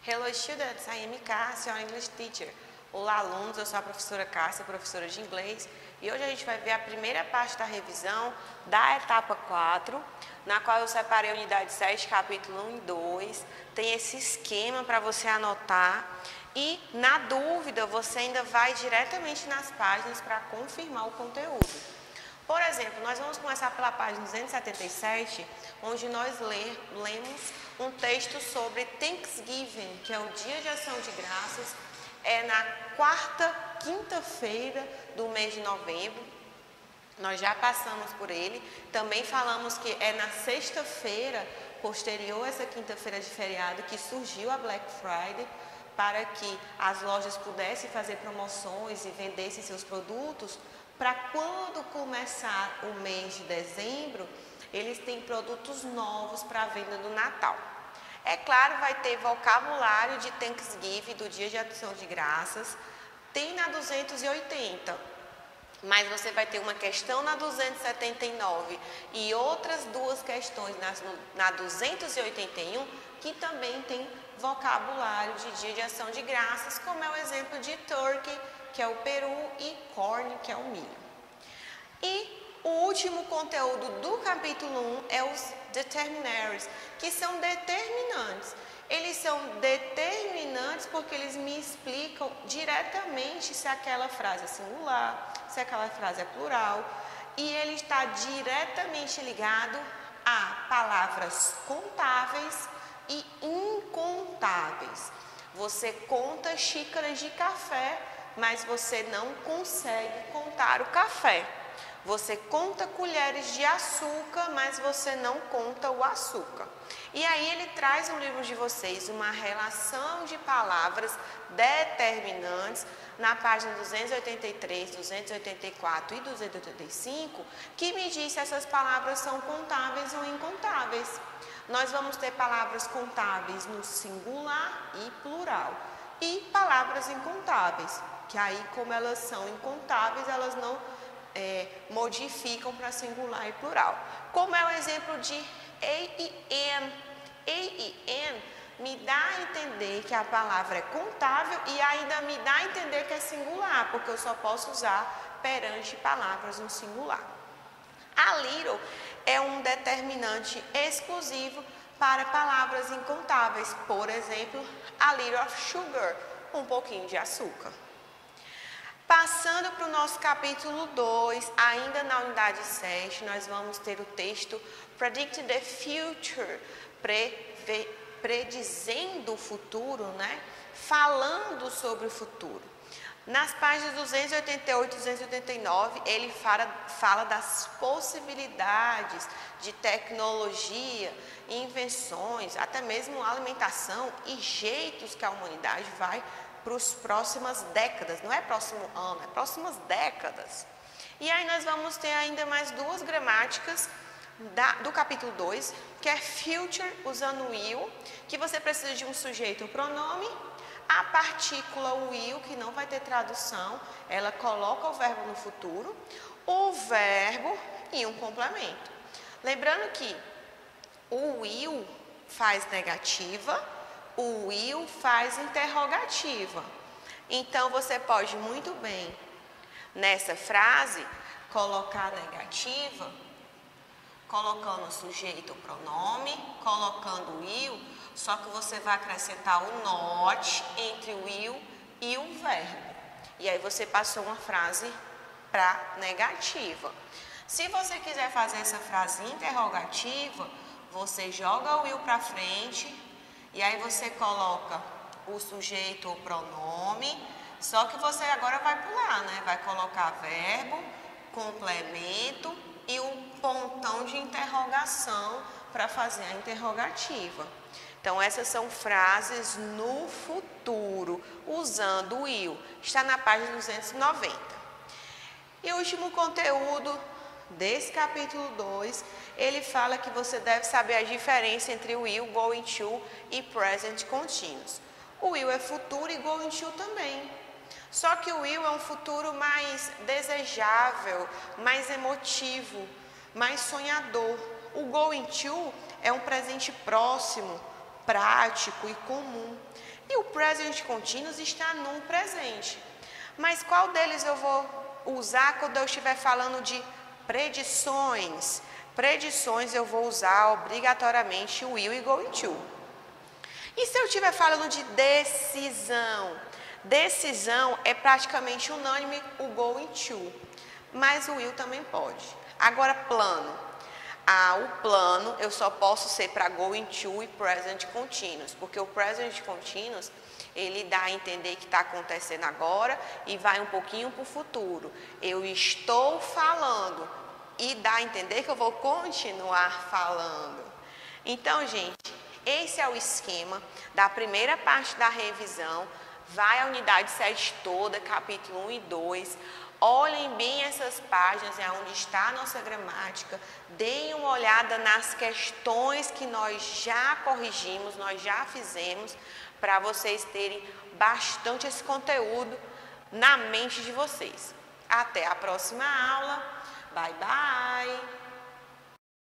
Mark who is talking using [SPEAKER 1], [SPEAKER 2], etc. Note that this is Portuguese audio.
[SPEAKER 1] Hello students, I am Cássia, your English teacher. Olá alunos, eu sou a professora Cássia, professora de inglês, e hoje a gente vai ver a primeira parte da revisão da etapa 4, na qual eu separei a unidade 7, capítulo 1 e 2, tem esse esquema para você anotar, e na dúvida você ainda vai diretamente nas páginas para confirmar o conteúdo. Por exemplo, nós vamos começar pela página 277, onde nós lemos um texto sobre Thanksgiving, que é o Dia de Ação de Graças, é na quinta-feira do mês de novembro. Nós já passamos por ele, também falamos que é na sexta-feira, posterior a essa quinta-feira de feriado, que surgiu a Black Friday, para que as lojas pudessem fazer promoções e vendessem seus produtos, para quando começar o mês de dezembro, eles têm produtos novos para a venda do Natal. É claro, vai ter vocabulário de Thanksgiving, do Dia de Ação de Graças, tem na 280, mas você vai ter uma questão na 279 e outras duas questões na 281, que também tem vocabulário de Dia de Ação de Graças, como é o exemplo de turkey, que é o peru, e corn, que é o milho. E o último conteúdo do capítulo 1 é os determinaries, que são determinantes. Eles são determinantes porque eles me explicam diretamente se aquela frase é singular, se aquela frase é plural, e ele está diretamente ligado a palavras contáveis e incontáveis. Você conta xícaras de café, mas você não consegue contar o café. Você conta colheres de açúcar, mas você não conta o açúcar. E aí ele traz no livro de vocês uma relação de palavras determinantes na página 283, 284 e 285, que me diz se essas palavras são contáveis ou incontáveis. Nós vamos ter palavras contáveis no singular e plural, e palavras incontáveis, que aí, como elas são incontáveis, elas não modificam para singular e plural. Como é o exemplo de A e N. A e N me dá a entender que a palavra é contável e ainda me dá a entender que é singular, porque eu só posso usar perante palavras no singular. A little é um determinante exclusivo para palavras incontáveis. Por exemplo, a little of sugar, um pouquinho de açúcar. Passando para o nosso capítulo 2, ainda na unidade 7, nós vamos ter o texto Predict the Future, predizendo o futuro, né? Falando sobre o futuro. Nas páginas 288 e 289, ele fala das possibilidades de tecnologia, invenções, até mesmo alimentação e jeitos que a humanidade vai para as próximas décadas. Não é próximo ano, é próximas décadas. E aí nós vamos ter ainda mais duas gramáticas do capítulo 2, que é future, usando will, que você precisa de um sujeito, um pronome. A partícula will, que não vai ter tradução, ela coloca o verbo no futuro, o verbo e um complemento. Lembrando que o will faz negativa, o will faz interrogativa. Então, você pode muito bem, nessa frase, colocar negativa, colocando o sujeito, o pronome, colocando o will, só que você vai acrescentar o not entre o will e o verbo. E aí você passou uma frase para negativa. Se você quiser fazer essa frase interrogativa, você joga o will para frente e aí você coloca o sujeito ou pronome, só que você agora vai pular, né? Vai colocar verbo, complemento e um pontão de interrogação para fazer a interrogativa. Então, essas são frases no futuro, usando o will. Está na página 290. E o último conteúdo desse capítulo 2, ele fala que você deve saber a diferença entre o will, going to e present continuous. O will é futuro e going to também. Só que o will é um futuro mais desejável, mais emotivo, mais sonhador. O going to é um presente próximo, prático e comum. E o present continuous está no presente. Mas qual deles eu vou usar quando eu estiver falando de predições? Predições eu vou usar obrigatoriamente o will e going to. E se eu estiver falando de decisão? Decisão é praticamente unânime o going to, mas o will também pode. Agora, plano. O plano eu só posso ser para going to e present continuous, porque o present continuous ele dá a entender que está acontecendo agora e vai um pouquinho para o futuro. Eu estou falando e dá a entender que eu vou continuar falando. Então, gente, esse é o esquema da primeira parte da revisão. Vai a unidade 7 toda, capítulo 1 e 2. Olhem bem essas páginas, é onde está a nossa gramática. Deem uma olhada nas questões que nós já corrigimos, nós já fizemos, para vocês terem bastante esse conteúdo na mente de vocês. Até a próxima aula. Bye, bye!